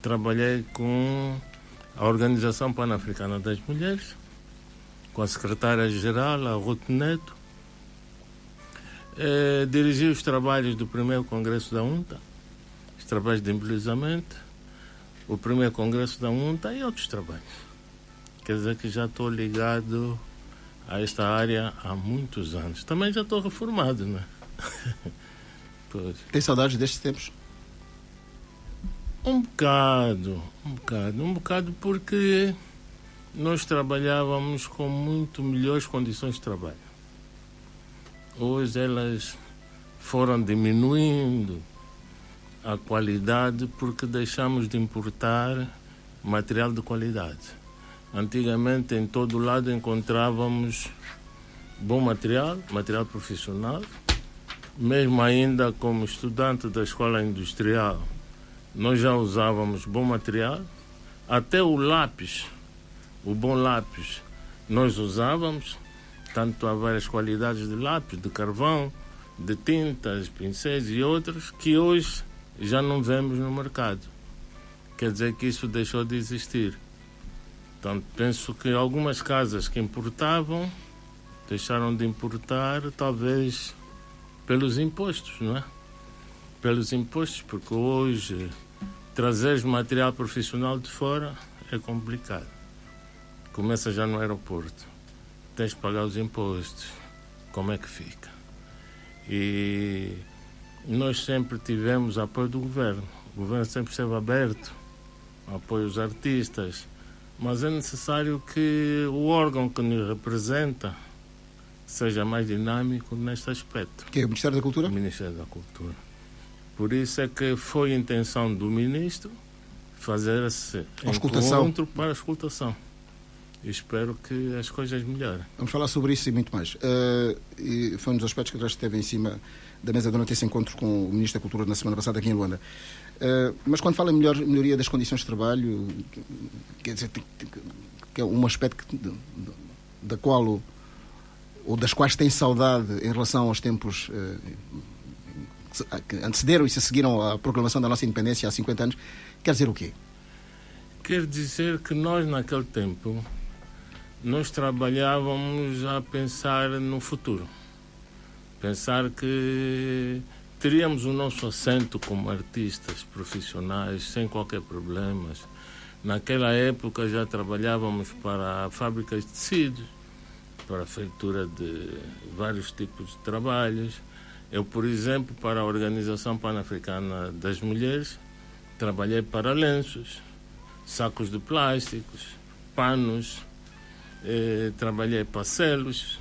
Trabalhei com a Organização Pan-Africana das Mulheres, com a secretária-geral, a Ruth Neto. Dirigi os trabalhos do primeiro congresso da UNTA, os trabalhos de embelezamento, o primeiro congresso da UNTA e outros trabalhos. Quer dizer que já estou ligado a esta área há muitos anos. Também já estou reformado, né? Pois. Tem saudades destes tempos? Um bocado, porque nós trabalhávamos com muito melhores condições de trabalho. Hoje elas foram diminuindo a qualidade porque deixamos de importar material de qualidade. Antigamente, em todo lado, encontrávamos bom material profissional. Mesmo ainda como estudante da escola industrial, nós já usávamos bom material. Até o lápis, o bom lápis, nós usávamos. Tanto há várias qualidades de lápis, de carvão, de tintas, pincéis e outros, que hoje já não vemos no mercado. Quer dizer que isso deixou de existir. Então, penso que algumas casas que importavam deixaram de importar, talvez pelos impostos, não é? Pelos impostos, porque hoje trazer material profissional de fora é complicado. Começa já no aeroporto, tens que pagar os impostos, como é que fica? E nós sempre tivemos apoio do governo, o governo sempre esteve aberto, apoio aos artistas, mas é necessário que o órgão que nos representa seja mais dinâmico neste aspecto. Que é o Ministério da Cultura? O Ministério da Cultura. Por isso é que foi a intenção do Ministro fazer esse encontro para a escutação. E espero que as coisas melhorem. Vamos falar sobre isso e muito mais. E foi um dos aspectos que esteve em cima da mesa durante esse encontro com o Ministro da Cultura na semana passada aqui em Luanda. Mas quando fala em melhoria das condições de trabalho, quer dizer que é um aspecto da qual ou das quais tem saudade em relação aos tempos que antecederam e se seguiram à proclamação da nossa independência há 50 anos, quer dizer o quê? Quer dizer que nós, naquele tempo, nós trabalhávamos a pensar no futuro. Pensar que teríamos o nosso assento como artistas profissionais, sem qualquer problema. Naquela época já trabalhávamos para fábricas de tecidos, para a feitura de vários tipos de trabalhos. Eu, por exemplo, para a Organização Pan-Africana das Mulheres, trabalhei para lenços, sacos de plásticos, panos, trabalhei para selos,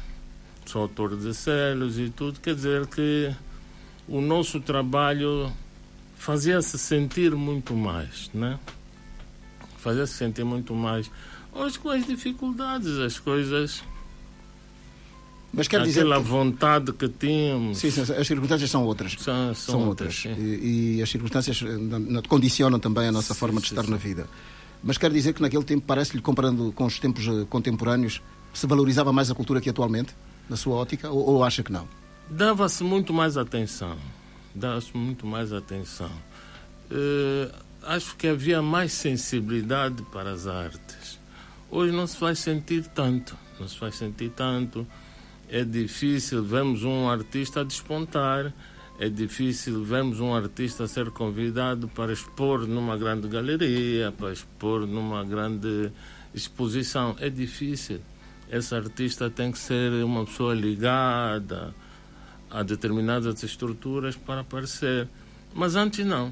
sou autor de selos e tudo. Quer dizer que o nosso trabalho fazia-se sentir muito mais, né? Fazia-se sentir muito mais. Hoje, com as dificuldades, as coisas... Mas quer dizer aquela vontade que tínhamos... Sim, as circunstâncias são outras. São outras. E as circunstâncias condicionam também a nossa forma de estar na vida. Mas quer dizer que naquele tempo, parece-lhe, comparando com os tempos contemporâneos, se valorizava mais a cultura que atualmente, na sua ótica, ou acha que não? Dava-se muito mais atenção. Acho que havia mais sensibilidade para as artes. Hoje não se faz sentir tanto. É difícil vermos um artista a despontar, é difícil vermos um artista a ser convidado para expor numa grande galeria, para expor numa grande exposição. É difícil. Esse artista tem que ser uma pessoa ligada a determinadas estruturas para aparecer. Mas antes não.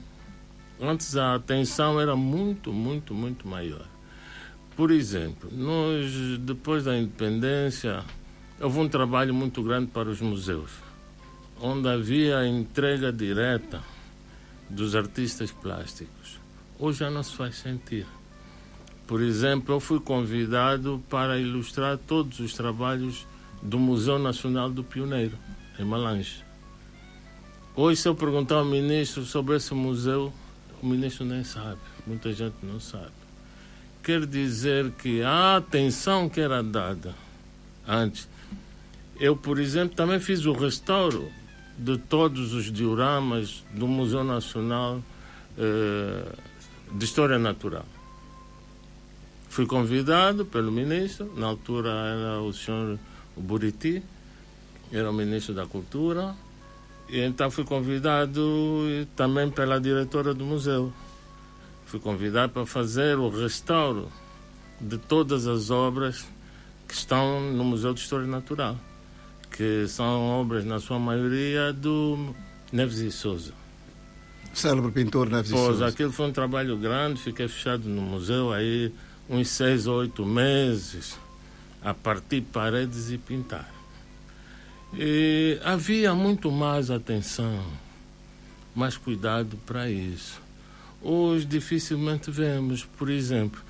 Antes a atenção era muito maior. Por exemplo, nós, depois da independência, houve um trabalho muito grande para os museus, onde havia a entrega direta dos artistas plásticos. Hoje já não se faz sentir. Por exemplo, eu fui convidado para ilustrar todos os trabalhos do Museu Nacional do Pioneiro, em Malange. Hoje, se eu perguntar ao ministro sobre esse museu, o ministro nem sabe, muita gente não sabe. Quer dizer que a atenção que era dada antes... Eu, por exemplo, também fiz o restauro de todos os dioramas do Museu Nacional de História Natural. Fui convidado pelo ministro, na altura era o senhor Buriti, era o ministro da Cultura, e então fui convidado também pela diretora do museu. Fui convidado para fazer o restauro de todas as obras que estão no Museu de História Natural, que são obras, na sua maioria, do Neves e Sousa. Célebre pintor Neves e Pois, Sousa. aquilo foi um trabalho grande, fiquei fechado no museu aí uns 6 ou 8 meses a partir paredes e pintar. E havia muito mais atenção, mais cuidado para isso. Hoje dificilmente vemos, por exemplo,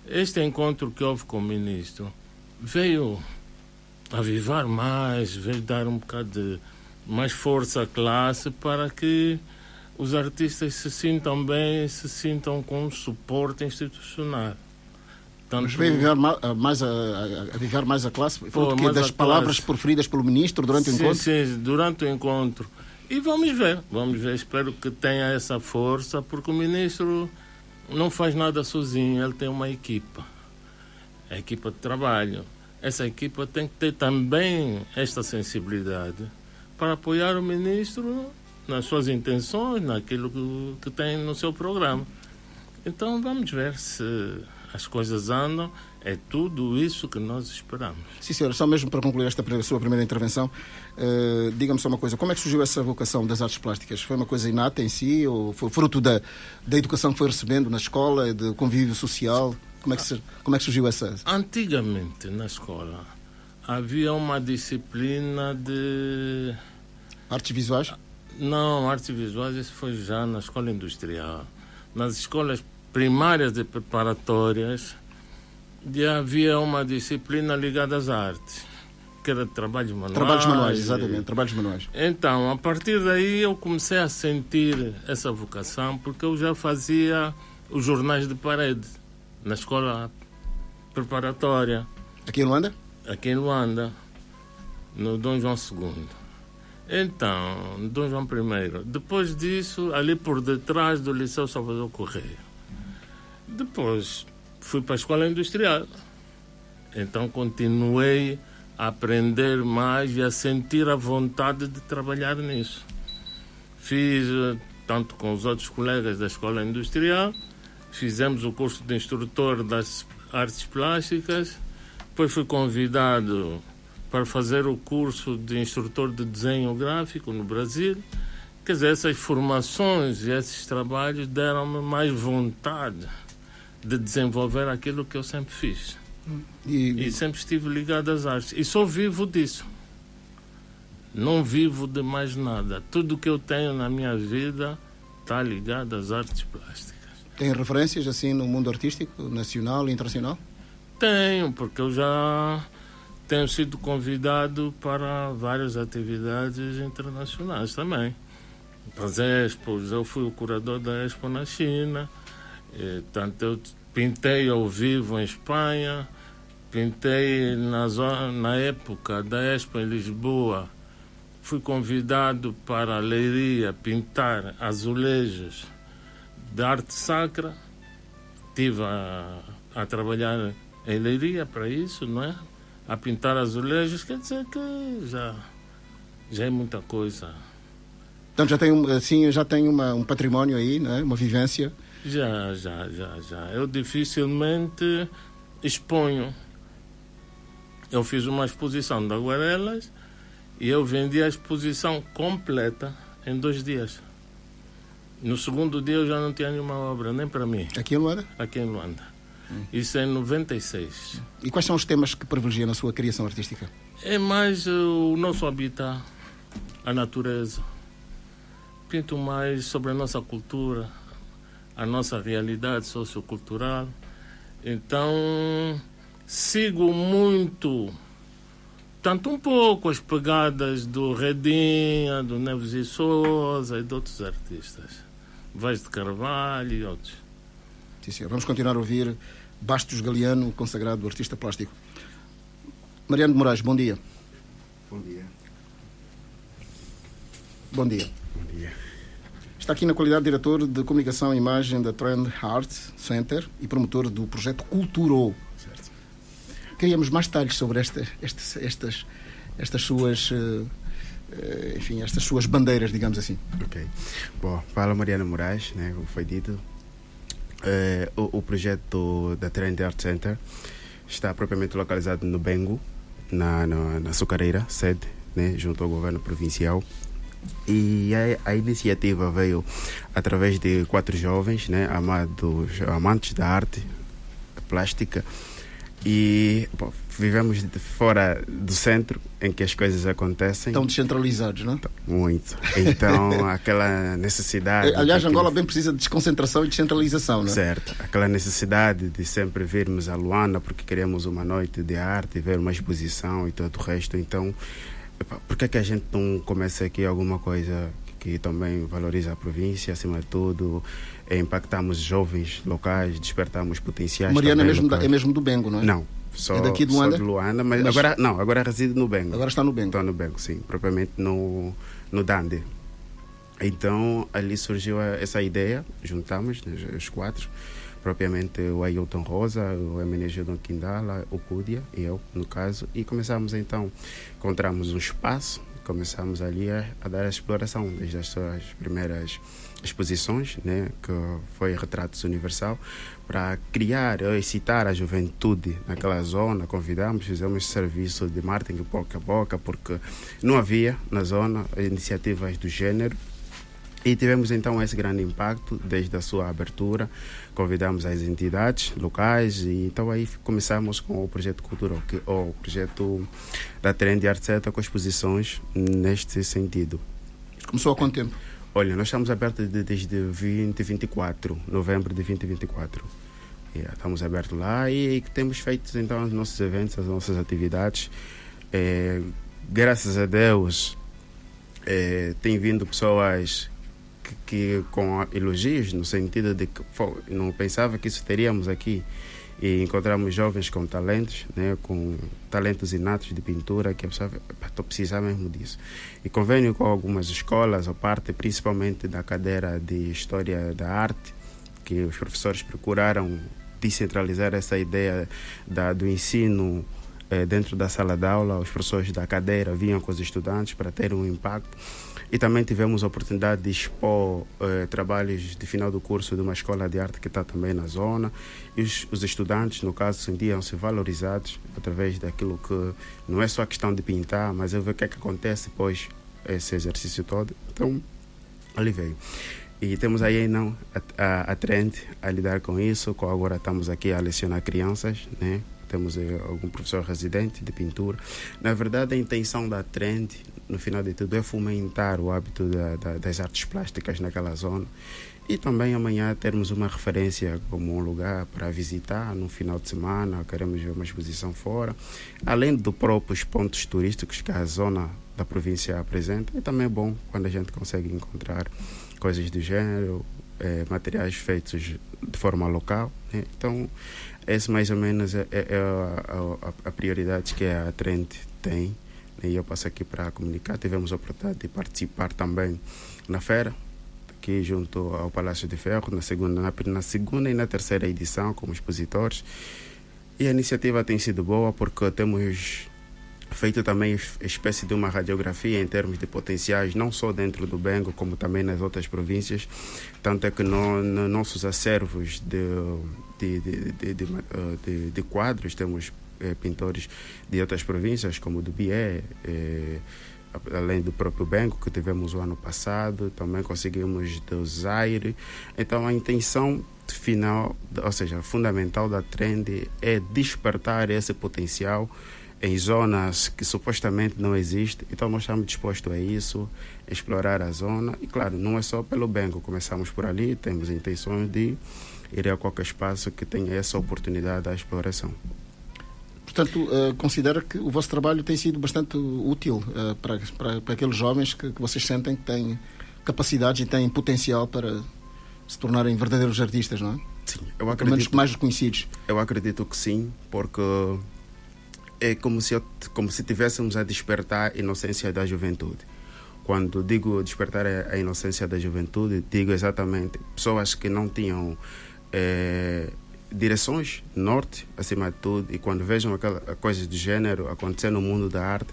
este encontro que houve com o ministro veio avivar mais, veio dar um bocado de mais força à classe para que os artistas se sintam bem, se sintam com suporte institucional. Tanto... Mas veio avivar mais a classe, porque das palavras proferidas pelo ministro durante o encontro? Sim, durante o encontro. E vamos ver, espero que tenha essa força, porque o ministro não faz nada sozinho, ele tem uma equipa, a equipa de trabalho. Essa equipa tem que ter também esta sensibilidade para apoiar o ministro nas suas intenções, naquilo que tem no seu programa. Então vamos ver se as coisas andam. É tudo isso que nós esperamos. Sim, senhor. Só mesmo para concluir esta sua primeira intervenção, diga-me só uma coisa. Como é que surgiu essa vocação das artes plásticas? Foi uma coisa inata em si ou foi fruto da educação que foi recebendo na escola, de convívio social? Como é que surgiu essa... Antigamente, na escola, havia uma disciplina de... Artes visuais? Não, artes visuais, isso foi já na escola industrial. Nas escolas primárias e preparatórias, já havia uma disciplina ligada às artes, que era de trabalhos manuais. Trabalhos manuais, exatamente, trabalhos manuais. Então, a partir daí eu comecei a sentir essa vocação, porque eu já fazia os jornais de parede na escola preparatória. Aqui em Luanda? Aqui em Luanda, no Dom João II. Então, Dom João I. Depois disso, ali por detrás do Liceu Salvador Correia. Depois fui para a escola industrial. Então continuei a aprender mais e a sentir a vontade de trabalhar nisso. Fiz, tanto com os outros colegas da escola industrial, fizemos o curso de instrutor das artes plásticas, depois fui convidado para fazer o curso de instrutor de desenho gráfico no Brasil. Quer dizer, essas formações e esses trabalhos deram-me mais vontade de desenvolver aquilo que eu sempre fiz. E sempre estive ligado às artes. E só vivo disso. Não vivo de mais nada. Tudo que eu tenho na minha vida está ligado às artes plásticas. Tem referências assim no mundo artístico, nacional e internacional? Tenho, porque eu já tenho sido convidado para várias atividades internacionais também. Para as expos, eu fui o curador da Expo na China, tanto eu pintei ao vivo em Espanha, pintei na época da Expo em Lisboa, fui convidado para a Leiria pintar azulejos de arte sacra, estive a trabalhar em Leiria para isso, não é? A pintar azulejos, quer dizer que já é muita coisa. Então já tem um património aí, não é? Uma vivência? Já. Eu dificilmente exponho. Eu fiz uma exposição de aguarelas e eu vendi a exposição completa em 2 dias. No segundo dia eu já não tinha nenhuma obra, nem para mim. Aqui em Luanda? Aqui em Luanda. Isso é em 96. E quais são os temas que privilegiam na sua criação artística? É mais o nosso habitat, a natureza. Pinto mais sobre a nossa cultura, a nossa realidade sociocultural. Então, sigo muito, tanto um pouco as pegadas do Redinha, do Neves e Sousa e de outros artistas. Vaz de Carvalho e outros. Sim, senhor. Vamos continuar a ouvir Bastos Galeano, consagrado artista plástico. Mariano de Moraes, bom dia. Bom dia. Bom dia. Bom dia. Está aqui na qualidade de diretor de comunicação e imagem da Trend Art Center e promotor do projeto Culturo. Certo. Queríamos mais detalhes sobre estas suas, enfim, estas suas bandeiras, digamos assim. Ok. Bom, fala Mariana Moraes, né, como foi dito. O projeto da Trend Art Center está propriamente localizado no Bengo, na Açucareira, sede, né, junto ao governo provincial. E a iniciativa veio através de 4 jovens, né, amantes da arte plástica. E vivemos fora do centro em que as coisas acontecem. Estão descentralizados, não é? Muito. Então, aquela necessidade... Aliás, Angola bem precisa de desconcentração e descentralização, não é? Certo. Aquela necessidade de sempre virmos a Luanda porque queremos uma noite de arte, ver uma exposição e todo o resto. Então, por que a gente não começa aqui alguma coisa que também valoriza a província, acima de tudo, impactamos jovens locais, despertamos potenciais. Mariana é mesmo do Bengo, não é? Não, só, é daqui de Luanda? Só de Luanda, mas agora reside no Bengo. Agora está no Bengo. Está no Bengo, sim, propriamente no Dande. Então, ali surgiu essa ideia, juntamos, né, os 4, propriamente o Ailton Rosa, o Emenegildo Quindala, o Cúdia e eu, no caso, e começamos então, encontramos um espaço, começamos ali a dar a exploração desde as suas primeiras exposições, né, que foi Retratos Universal, para criar ou excitar a juventude naquela zona. Convidamos, fizemos serviço de marketing boca a boca, porque não havia na zona iniciativas do gênero. E tivemos então esse grande impacto desde a sua abertura. Convidamos as entidades locais e então aí começamos com o projeto Cultura, o projeto da Trend Art Center, com exposições neste sentido. Começou há quanto tempo? Olha, nós estamos abertos desde 2024, novembro de 2024. Estamos abertos lá e temos feito então os nossos eventos, as nossas atividades. Graças a Deus, tem vindo pessoas que com elogios, no sentido de que não pensava que isso teríamos aqui, e encontramos jovens com talentos, né, com talentos inatos de pintura, que a pessoa estou precisando mesmo disso. E convênio com algumas escolas, a parte principalmente da cadeira de História da Arte, que os professores procuraram descentralizar essa ideia do ensino dentro da sala de aula. Os professores da cadeira vinham com os estudantes para ter um impacto. E também tivemos a oportunidade de expor trabalhos de final do curso de uma escola de arte que está também na zona. E os estudantes, no caso, sentiam-se valorizados através daquilo que não é só a questão de pintar, mas eu ver o que é que acontece depois esse exercício todo. Então, ali veio. E temos aí não, a Trend a lidar com isso. Agora estamos aqui a lecionar crianças, né? Temos algum professor residente de pintura. Na verdade, a intenção da Trend, no final de tudo, é fomentar o hábito das artes plásticas naquela zona. E também amanhã termos uma referência como um lugar para visitar no final de semana. Queremos ver uma exposição fora. Além dos próprios pontos turísticos que a zona da província apresenta. E também é bom quando a gente consegue encontrar coisas do gênero, materiais feitos de forma local, né? Então, esse mais ou menos é a prioridade que a Trend tem. E eu passo aqui para comunicar. Tivemos a oportunidade de participar também na feira, aqui junto ao Palácio de Ferro, na segunda e na terceira edição, como expositores. E a iniciativa tem sido boa porque temos feito também espécie de uma radiografia em termos de potenciais, não só dentro do Bengo, como também nas outras províncias. Tanto é que nos nossos acervos de quadros temos pintores de outras províncias, como do Bié, além do próprio Bengo, que tivemos o ano passado, também conseguimos do Zaire. Então, a intenção final, ou seja, fundamental da Trend é despertar esse potencial em zonas que supostamente não existem. Então, nós estamos dispostos a isso, explorar a zona. E, claro, não é só pelo Bengo. Começamos por ali, temos intenções de ir a qualquer espaço que tenha essa oportunidade da exploração. Portanto, considera que o vosso trabalho tem sido bastante útil para aqueles jovens que vocês sentem que têm capacidade e têm potencial para se tornarem verdadeiros artistas, não é? Sim, pelo menos mais reconhecidos. Eu acredito que sim, porque é como se tivéssemos a despertar a inocência da juventude. Quando digo despertar a inocência da juventude, digo exatamente pessoas que não tinham direções, norte, acima de tudo, e quando vejam coisas do género acontecer no mundo da arte,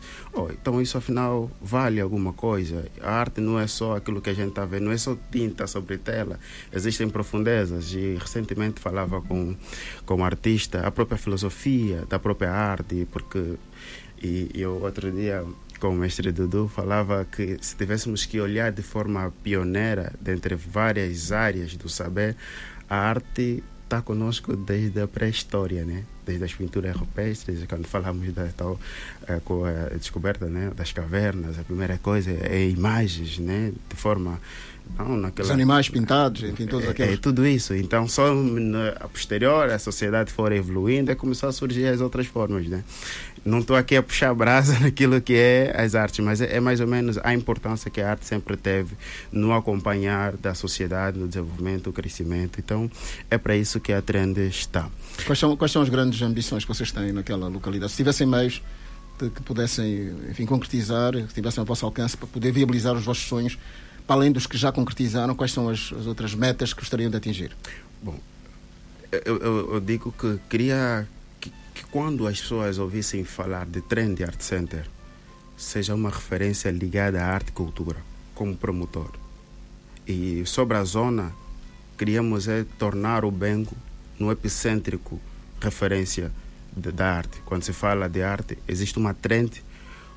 então isso afinal vale alguma coisa. A arte não é só aquilo que a gente está vendo, não é só tinta sobre tela, existem profundezas. E recentemente falava com um artista, a própria filosofia da própria arte, porque eu outro dia com o mestre Dudu falava que se tivéssemos que olhar de forma pioneira dentre várias áreas do saber, a arte está conosco desde a pré-história, né? Desde as pinturas rupestres, quando falamos com a descoberta, né, das cavernas, a primeira coisa é imagens, né, de forma... Os animais pintados, enfim, todos aqueles... tudo isso. Então, só a posterior, a sociedade for evoluindo, começou a surgir as outras formas, né? Não estou aqui a puxar brasa naquilo que é as artes, mas é mais ou menos a importância que a arte sempre teve no acompanhar da sociedade, no desenvolvimento, no crescimento. Então, é para isso que a Trend está. Quais são as grandes ambições que vocês têm naquela localidade? Se tivessem meios que pudessem, enfim, concretizar, que tivessem ao vosso alcance para poder viabilizar os vossos sonhos, para além dos que já concretizaram, quais são as outras metas que gostariam de atingir? Bom, eu digo que queria que quando as pessoas ouvissem falar de Trend Art Center, seja uma referência ligada à arte e cultura, como promotor. E sobre a zona, queríamos tornar o Bengo no epicêntrico referência da arte. Quando se fala de arte, existe uma Trend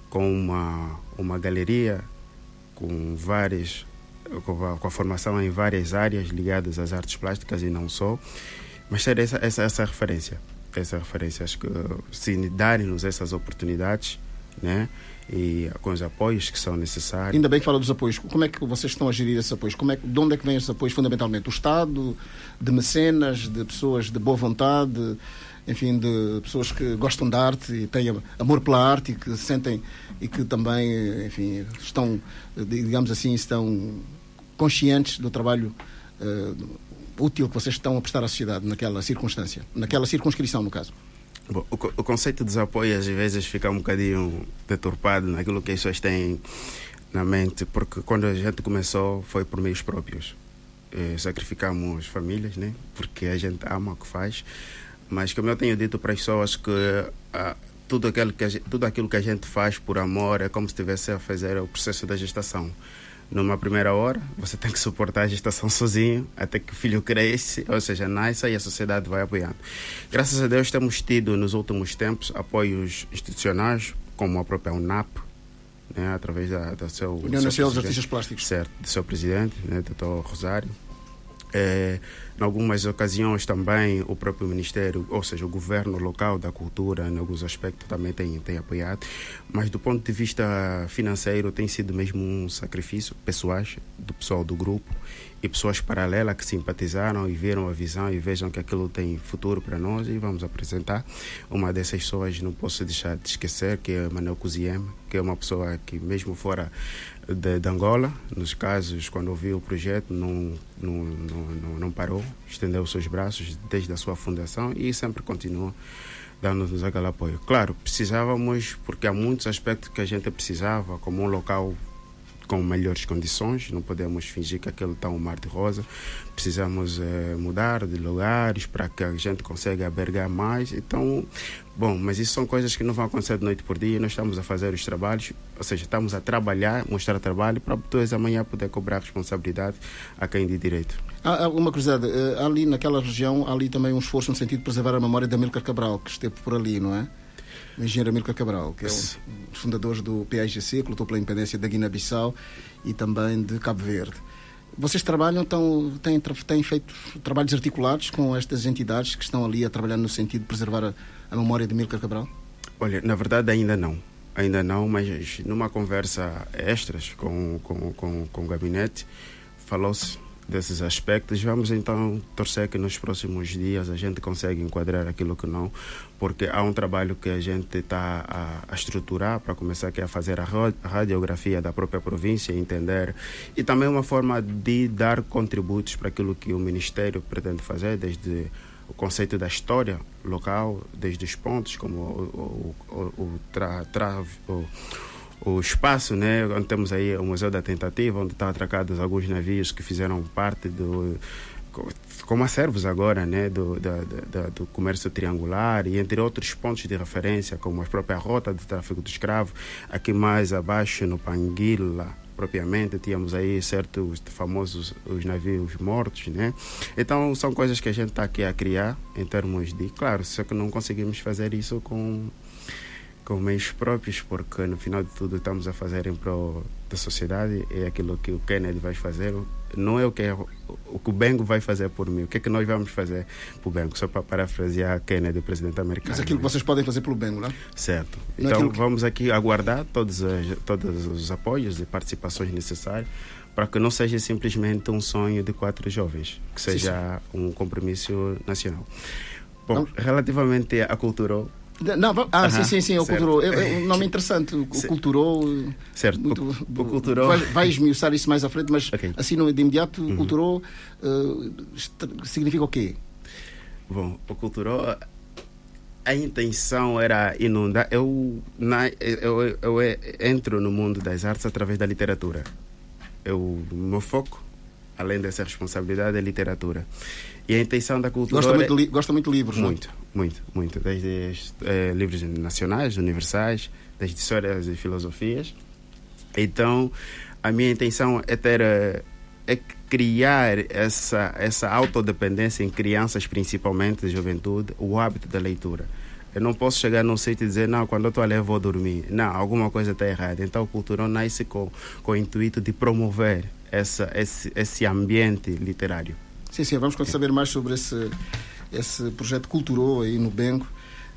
com uma galeria com a formação em várias áreas ligadas às artes plásticas e não só, mas ter essa referência. Acho que se darem-nos essas oportunidades, né, e com os apoios que são necessários. Ainda bem que fala dos apoios. Como é que vocês estão a gerir esses apoios? De onde é que vêm esses apoios fundamentalmente? Do Estado, de mecenas, de pessoas de boa vontade, enfim, de pessoas que gostam da arte e têm amor pela arte e que sentem e que também, enfim, estão, digamos assim, estão conscientes do trabalho útil que vocês estão a prestar à sociedade naquela circunstância, naquela circunscrição, no caso. Bom, o conceito dos apoios às vezes fica um bocadinho deturpado naquilo que as pessoas têm na mente, porque quando a gente começou foi por meios próprios. Sacrificamos famílias, né? Porque a gente ama o que faz, mas como eu tenho dito para as pessoas que tudo aquilo que a gente faz por amor é como se estivesse a fazer o processo da gestação. Numa primeira hora, você tem que suportar a gestação sozinho até que o filho cresce, ou seja, nasça e a sociedade vai apoiando. Graças a Deus temos tido nos últimos tempos apoios institucionais, como a própria UNAP, né, através da seu União Nacional dos Artistas Plásticos. Certo, do seu presidente, né, Dr. Rosário. Em algumas ocasiões também o próprio Ministério, ou seja, o governo local da cultura, em alguns aspectos também tem apoiado, mas do ponto de vista financeiro tem sido mesmo um sacrifício pessoais, do pessoal do grupo e pessoas paralelas que simpatizaram e viram a visão e vejam que aquilo tem futuro para nós e vamos apresentar. Uma dessas pessoas não posso deixar de esquecer, que é Manuel Kuziema, que é uma pessoa que mesmo fora de Angola, nos casos, quando ouviu o projeto, não parou, estendeu os seus braços desde a sua fundação e sempre continua dando-nos aquele apoio. Claro, precisávamos, porque há muitos aspectos que a gente precisava, como um local com melhores condições, não podemos fingir que aquele está um mar de rosa, precisamos mudar de lugares para que a gente consiga albergar mais. Então, bom, mas isso são coisas que não vão acontecer de noite por dia, nós estamos a fazer os trabalhos, ou seja, estamos a trabalhar, mostrar trabalho para depois amanhã poder cobrar responsabilidade a quem de direito. Há uma curiosidade, ali naquela região, há ali também um esforço no sentido de preservar a memória de Amílcar Cabral, que esteve por ali, não é? O engenheiro Amílcar Cabral, que é um dos fundadores do PAIGC, que lutou pela independência da Guiné-Bissau e também de Cabo Verde. Vocês trabalham, têm feito trabalhos articulados com estas entidades que estão ali a trabalhar no sentido de preservar a memória de Amílcar Cabral? Olha, na verdade ainda não, mas numa conversa extras com o gabinete falou-se desses aspectos. Vamos então torcer que nos próximos dias a gente consiga enquadrar aquilo que não, porque há um trabalho que a gente está a estruturar para começar aqui a fazer a radiografia da própria província, entender, e também uma forma de dar contributos para aquilo que o Ministério pretende fazer, desde o conceito da história local, desde os pontos como o espaço, né, onde temos aí o Museu da Tentativa, onde estão atracados alguns navios que fizeram parte como acervos agora, né, do comércio triangular, e entre outros pontos de referência, como a própria rota do tráfico de escravos. Aqui mais abaixo, no Panguila, propriamente, tínhamos aí certos famosos os navios mortos, né? Então são coisas que a gente está aqui a criar em termos de, claro, só que não conseguimos fazer isso com meios próprios, porque no final de tudo estamos a fazer em prol da sociedade. É aquilo que o Kennedy vai fazer, não é o que o Bengo vai fazer por mim. O que é que nós vamos fazer por Bengo? Só para parafrasear Kennedy, o presidente americano. Mas aquilo que vocês podem fazer pelo Bengo, não é? Certo. Não então é vamos aqui aguardar todos os apoios e participações necessárias para que não seja simplesmente um sonho de 4 jovens, que seja um compromisso nacional. Bom, não. Relativamente à Culturou, sim, o Culturou. É um nome interessante, o Culturou. Certo, o Culturou. Vai esmiuçar isso mais à frente, mas assim de imediato, o Culturou significa o quê? Bom, o Culturou, a intenção era inundar. Eu entro no mundo das artes através da literatura. O meu foco, além dessa responsabilidade, é literatura. E a intenção da Cultura... Gosta muito de livros, muito, não? Muito. Desde livros nacionais, universais, desde histórias e filosofias. Então, a minha intenção é criar essa autodependência em crianças, principalmente, juventude, o hábito da leitura. Eu não posso chegar num sítio e dizer, não, quando eu estou a ler eu vou dormir. Não, alguma coisa está errada. Então, o Culturão nasce com o intuito de promover esse ambiente literário. Sim, vamos saber mais sobre esse projeto Culturou aí no Bengo.